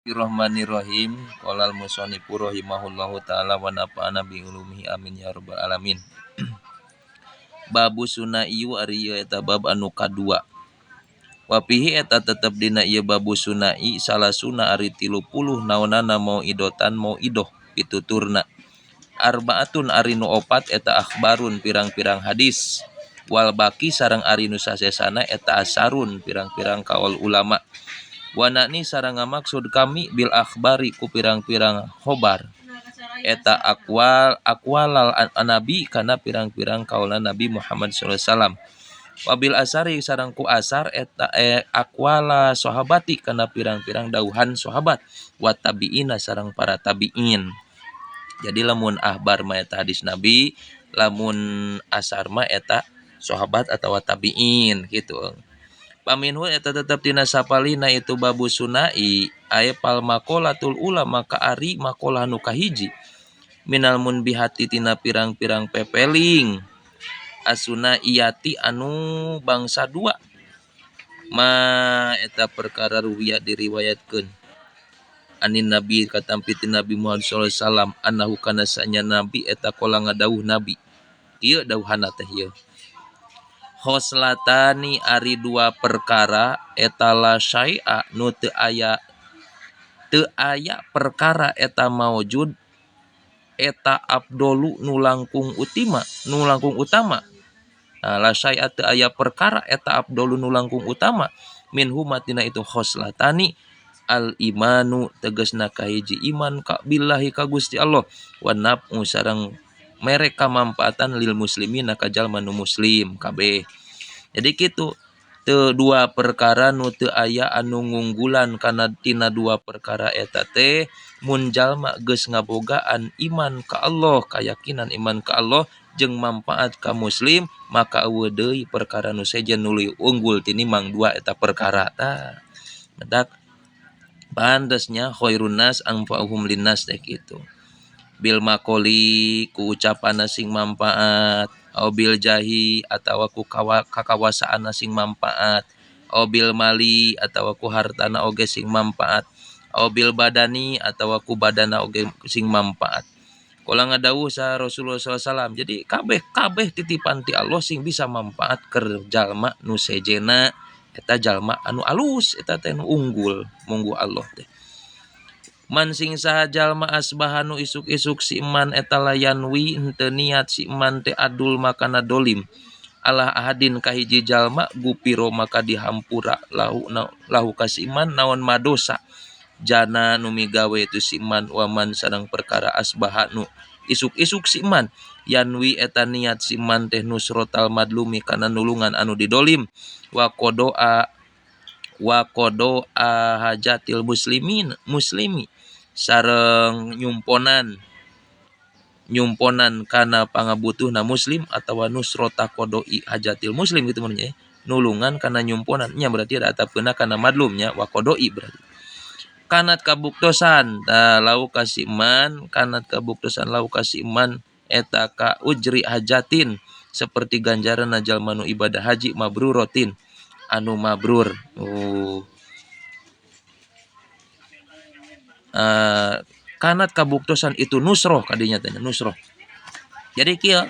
Bismillahirrahmanirrahim. Qolal musanifu rahimahullahu taala wa nafa'ana bi ulumihi amin ya rabbal alamin. Babu sunaiyu ari ieu eta bab anu kadua. Wa fihi eta tetep dina ieu babu sunai salasuna ari 30 naonana mau idotan mau idoh pituturna. Arbaatun ari nu opat eta akhbarun pirang-pirang hadis. Wal baki sareng ari nu sasesana eta asarun pirang-pirang kaul ulama. Wanani sareng ngamaksud kami bil akhbari ku pirang-pirang khobar eta aqwalal nabi kana pirang-pirang kaulna Nabi Muhammad sallallahu alaihi wasallam. Wabil asari sareng ku asar eta aqwala sahabati kana pirang-pirang dauhan sahabat wa tabiina sareng para tabiin. Jadi lamun akhbar mah eta hadis Nabi, lamun asar mah eta sahabat atawa tabiin gitu. Paminhu eta tetep tina sapalina itu babu sunai aya pal maqalatul ulama ka ari maqalah nu kahiji minal munbihati tina pirang-pirang pepeling asuna iyati anu bangsa dua ma eta perkara ruwiya diriwayatkeun anin nabi katampi ti Nabi Muhammad sallallahu alaihi wasallam annahu kana sanya nabi eta qala ngadawuh nabi ieu dawuhanna teh ieu khoslatani ari dua perkara eta la syai'a nu teu aya perkara eta maujud eta afdolu nu langkung utama la syai'a teu aya perkara eta afdolu nu langkung utama minhu matina itu khoslatani al imanu tegasna kahiji iman ka billahi ka Gusti Allah wa naf'u sareng mere kamampaatan lil muslimin ka jalma nu muslim kabeh. Jadi kitu teu dua perkara nu teu aya anu ngunggulan kana tina dua perkara eta teh mun jalma geus ngabogaan iman ka Allah, kayakinan iman ka Allah jeung manfaat ka muslim maka eueuh deui perkara nu sejen nu leuwih unggul tinimbang dua eta perkara tah. Medak pandesnya khairun nas anfa'uhum linnas teh kitu. Bil makoli ku ucapan sing manfaat au bil jahi atawa ku kakawasaan sing manfaat au bil mali atawa ku hartana oge sing manfaat au bil badani atawa ku badana oge sing manfaat. Kula ngadawuh sa Rasulullah SAW. Jadi kabeh titipan ti Allah sing bisa manfaat keur jalma nu sejena eta jalma anu alus eta teh nu unggul munggu Allah teh. Man sing saha jalma asbahanu isuk-isuk si iman eta layanwi henteu niat si iman teh adul makana dolim Allah ahadin kahiji jalma gupiro maka dihampura lahu ka si iman naon madosa jana nu migawe itu si iman waman sareng perkara asbahanu isuk-isuk si iman yanwi eta niat si iman teh nusrotal madlumi kana nulungan anu didolim wa qodoa hajatil muslimi sareng nyumponan kana pangabutuhna muslim atawa nusrota qodoi hajatil muslim gitu menurutnya nulungan kana nyumponan nya berarti ada atapkeuna kana madlumnya wa qodoi berarti kanat kabuktosan lau kasiman kanat kabuktosan lau kasiman eta ka ujri hajatin seperti ganjaran jalma nu ibadah haji mabrurotin anu mabrur. Kanat kabuktosan itu nusroh kadinya teh nusroh. Jadi kieu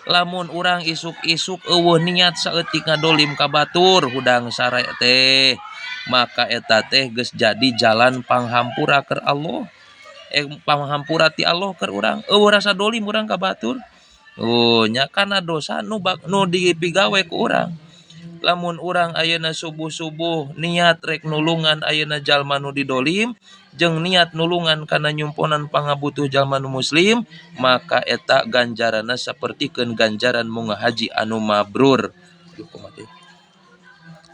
lamun urang isuk-isuk eueuh niat saeutik ngadolim ka batur hudang sare teh maka eta teh geus jadi jalan panghampura keur Allah. Panghampura ti Allah keur urang eueuh rasa dolim urang ka batur. Nya kana dosa nu dipigawe ku urang. Lamun urang ayeuna subuh-subuh niat rek nulungan ayeuna jalma nu didolim jeung niat nulungan kana nyumponan pangabutuh jalma nu muslim maka eta ganjaranna sapertikeun ganjaran munggah haji anu mabrur.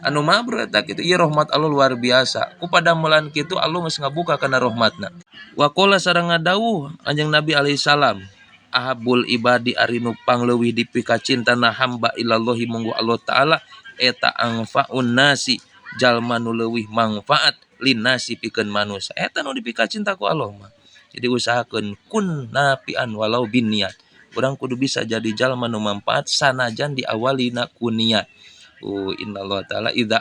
Anu mabrur eta kitu ieu rahmat Allah luar biasa. Ku padamelan kitu Allah geus ngabuka kana rahmatna. Wa qala sareng ngadawuh anjeun Nabi alaihi salam ahabul ibadi ari nu pangleuwih dipikacintana hamba ilallahi munggu Allah taala eta angfaun nasi jalma nu leuwih manfaat linnasi pikeun manusia eta nu dipikacinta ku Allah mah. Jadi usahakeun kun nafian walau bin niat. Urang kudu bisa jadi jalma nu manfaat sanajan diawalina ku niat. Innallaha taala idza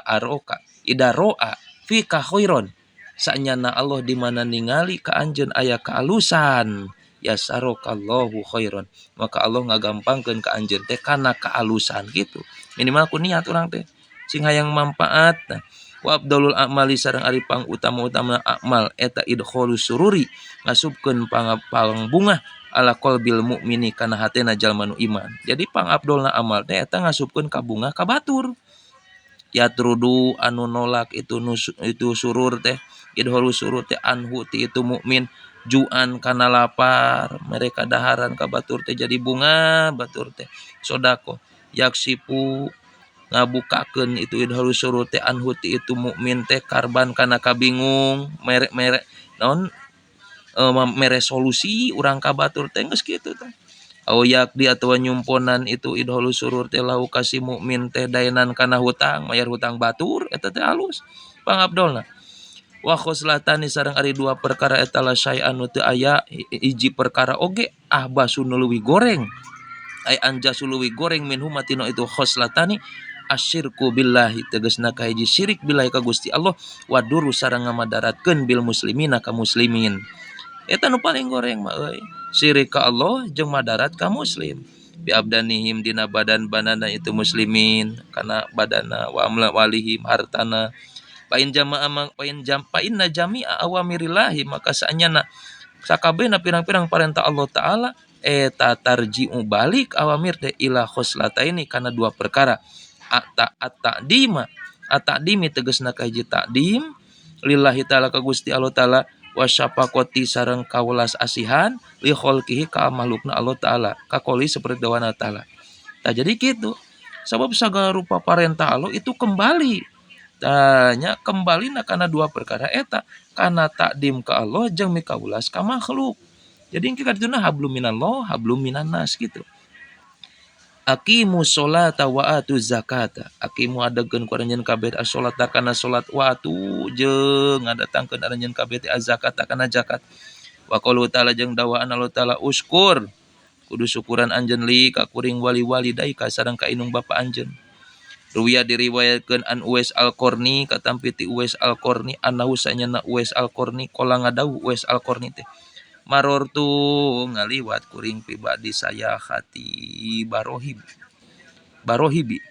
ro'a fika khairon Sanyana Allah di mana ningali ka anjeun aya kaalusan, yasarokallahu khairon, maka Allah ngagampangkeun ka anjeun teh kana kaalusan gitu. Minimal ku niat urang teh sing hayang manfaat. Nah, wa abdalul a'mali sareng ari pangutama-utama amal eta idkhalus sururi, ngasupkeun pangbungah ala qalbil mukmini kana hatena jalma nu iman. Jadi pangabdolna amal teh eta ngasupkeun ka bunga ka batur. Yatrudu anu nolak itu surur teh, idholu surur teh anhu ti itu mukmin, juan kana lapar, mereka daharan ka batur teh jadi bunga batur teh sodako, yaksipu ngabukakeun itu idholu surur teh anhu ti itu mukmin teh karban kana kabingung, mere naon mere solusi urang ka batur teh geus kitu teh. Aoyak di atau nyumponan itu idholu surur teh lahu kasih mukmin teh daenan kana hutang, mayar hutang batur eta teh halus pangabdolna. Wa khoslatani sareng ari dua perkara eta la syai'an nu teu aya hiji perkara oge ahbasu nu leuwih goreng ay anjasu leuwih goreng minhu matino itu khoslatani asyirku billahi, tegasna ka hiji syirik billahi ka Gusti Allah, waduru sareng ngamadaratkeun bil muslimina ka muslimin. Eta nu paling goreng mah euy. Syirik ka Allah jeung madarat ka muslim. Bi abdanihim dina badan-badanna itu muslimin, kana badana wa amwalihim hartana. Pa inna jami'a awamirillahi, maka saanyana sakabehna pirang-pirang parentah Allah taala eta tarji'u balik awamir teh ila khoslataini kana dua perkara. At-ta'dimi tegasna ka hiji ta'dim lillahi taala ka Gusti Allah taala, wasyafaqati sareng kawelas asihan li khalqihi ka makhlukna Allah taala kakoli seperti dawana taala. Tah jadi kitu. Sebab segala rupa parentah Allah itu kembali. Tanya kembali kana dua perkara eta, kana takdim ka Allah jeung mikaulas ka makhluk. Jadi kitu hablum minallah hablum minannas gitu. Aqimu sholata wa atu zakata. Aqimu adegeun ku aranjeun kabeh as-sholata kana salat wa atu jeung ngadatangkeun aranjeun kabeh az-zakata kana zakat. Wa qaulu ta'ala jeung dawaan Allah taala uskur, kudu syukuran anjeun li ka kuring wali-wali dai ka sareng ka inung bapa anjeun. Ruwiya diriwayatkeun an Uwais Al-Qarni katampi ti Uwais Al-Qarni annahu sanyana Uwais Al-Qarni qala ngadawuh Uwais Al-Qarni teh, marortu ngaliwat kuring pribadi saya hati barohibi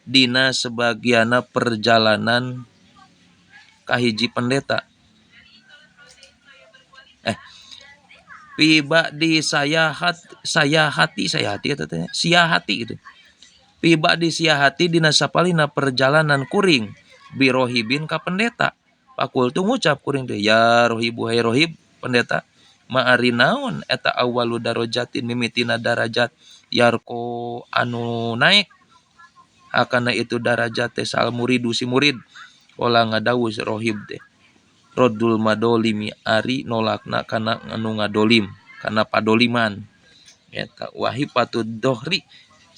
dina sebagiana perjalanan kahiji pendeta pribadi saya hati eta teh sia hati gitu. Pribadi sia hati dina sapalina perjalanan kuring birohibin ka pendeta. Pakul tu ngucap kuring teh, ya rohibu hai rohib pendeta, ma'ari naon eta awalu darajatin mimitina darajat yarko anu naik akana itu darajat teh sal muridu si murid. Ola ngadawuh rohib teh, rodul madolimi ari nolakna kana anu ngadolim kana padoliman eta. Wahipatud dohri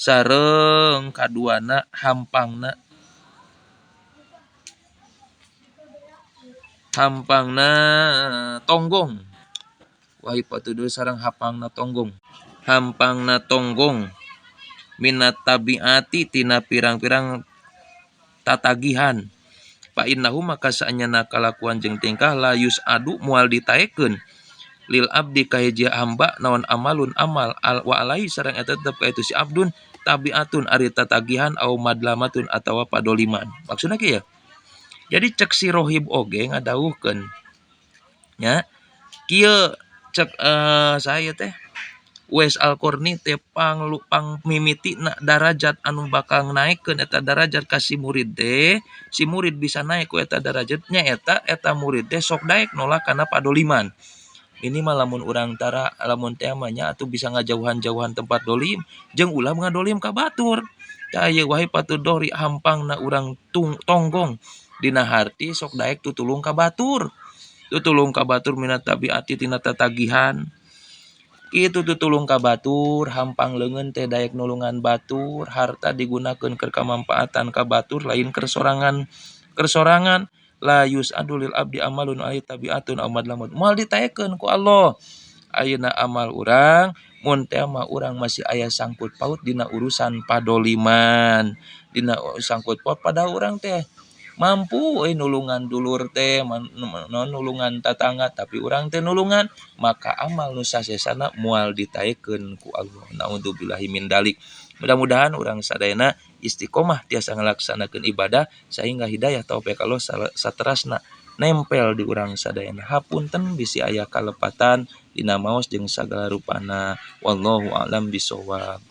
sareng kaduana hampangna tonggong. Wahipatud sareng hampangna tonggong minat tabiati tina pirang-pirang tatagihan. Fa innahu maka saanyana kalakuan jeung tingkah la yus'adu moal ditaekeun lil abdi ka hiji hamba naon amalun amal wa alaihi sareng eta tetep ka itu si abdun tabiatun ari tatagihan au madlamatun atawa padoliman. Maksudna kieu ya. Jadi cek si rohib oge ngadawuhkeun nya kieu cek saya teh Uwais Al-Qarni teh pangmimitina darajat anu bakal naikkeun eta darajat ka si murid teh, si murid bisa naik ku eta darajatnya eta murid teh sok daek nolak kana padoliman. Minimal lamun urang tara lamun teh nya atuh bisa ngajauhan-jauhan tempat dolim jeung ulah ngadolim ka batur. Tah ieu wae patud dohri hampangna urang tonggong dina harti sok daek tutulung ka batur. Tutulung ka batur minat tabiati tina tatagihan. Itu tutulung ka batur, hampang leungeun teh daek nulungan batur, harta digunakeun keur kamampaatan ka batur lain kersorangan la yus'adu lil abdi amalun ay tabiatun aw madlamun. Moal ditaekeun ku Allah. Ayeuna amal urang mun teh mah urang masih aya sangkut paut dina urusan padoliman, dina sangkut paut padahal urang teh mampu nulungan dulur teh nulungan tatangga tapi urang teh nulungan, maka amal nu sasesana moal ditaekeun ku Allah. Naudzubillahi min dalik. Mudah-mudahan urang sadayana istiqomah tiasa ngalaksanakeun ibadah sehingga hidayah taufik Allah saterasna nempel di urang sadayana. Hapunten bisi aya kalepatan dina maos jeung sagala rupana. Wallahu a'lam bishawab.